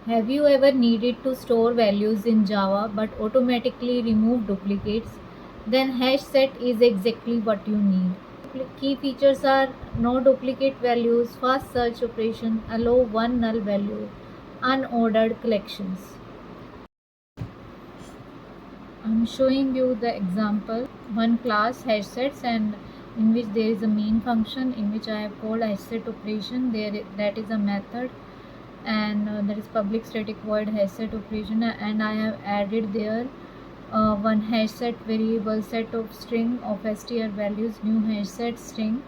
Have you ever needed to store values in Java but automatically remove duplicates? Then hash set is exactly what you need. Key features are no duplicate values, fast search operation, allow one null value, unordered collections. I'm showing you the example. One class hash sets, and in which there is a main function in which I have called hash set operation. That is a method, and there is public static void hash set operation, and I have added there one hash set variable set of string of str values, new hash set string,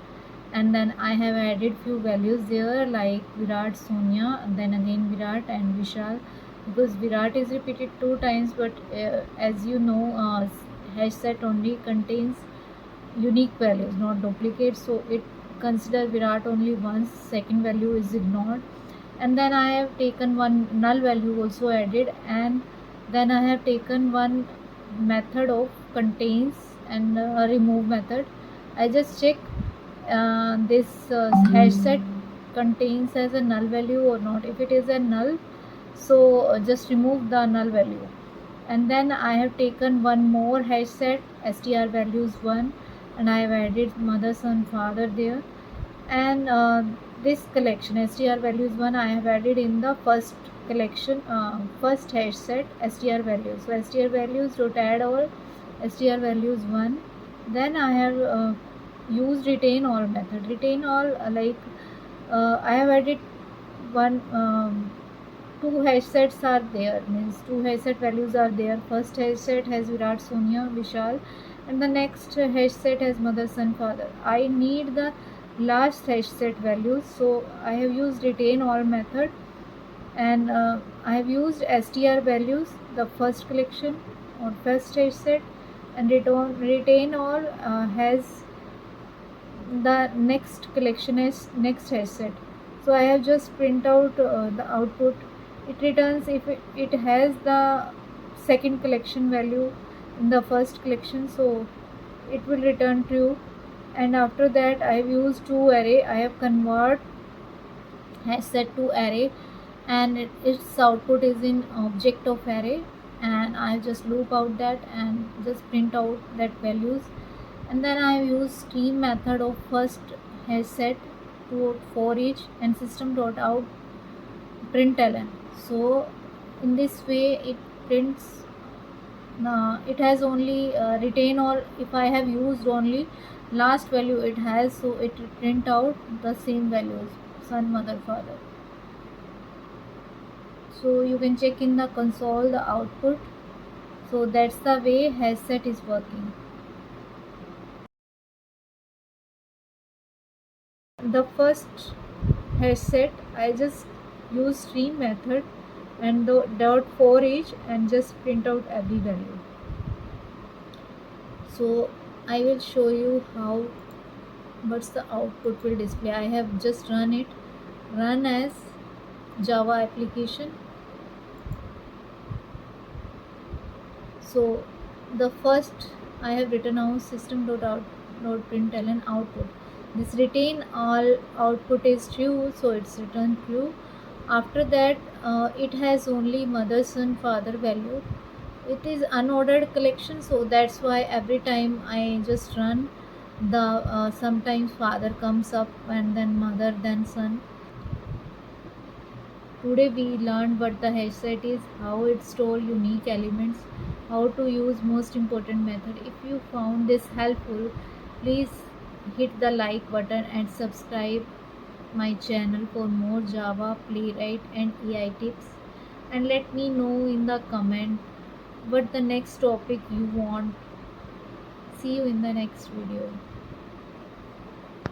and then I have added few values there like Virat, Sonia, and then again Virat and Vishal, because Virat is repeated two times, but as you know, hash set only contains unique values, not duplicates, so it consider Virat only once, second value is ignored. And then I have taken one null value also added, and then I have taken one method of contains and remove method. I just check this hash set contains as a null value or not. If it is a null, so just remove the null value. And then I have taken one more hash set str values 1, and I have added mother, son, father there. And this collection str values 1 I have added in the first collection, first hash set str values. So str values dot add all str values 1. Then I have used retain all method. Retain all, I have added one two hash sets are there, means two hash set values are there. First hash set has Virat, Sonia, Vishal, and the next hash set has mother, son, father. I need the last hash set values, so I have used retain all method, and I have used str values, the first collection or first hash set, and retain all has the next collection is next hash set. So I have just print out the output. It returns if it has the second collection value in the first collection, so it will return true. And after that I have used to array. I have convert hash set to array, and its output is in object of array, and I just loop out that and just print out that values. And then I use stream method of first hash set to for each and system dot out println. So in this way it prints. It has only retain all. If I have used only last value it has, so it print out the same values, son, mother, father. So you can check in the console the output. So that's the way hash set is working. The first hash set I just use stream method and the dot for each and just print out every value. So I will show you how what's the output will display. I have just run it, run as Java application. So the first I have written out system.out.println output. This retain all output is true, so it's returned true. After that it has only mother, son, father value. It is unordered collection, so that's why every time I just run the sometimes father comes up and then mother, then son. Today we learned what the hash set is, how it store unique elements, how to use most important method. If you found this helpful, please hit the like button and subscribe my channel for more Java, Playwright and AI tips, and let me know in the comment what the next topic you want. See you in the next video.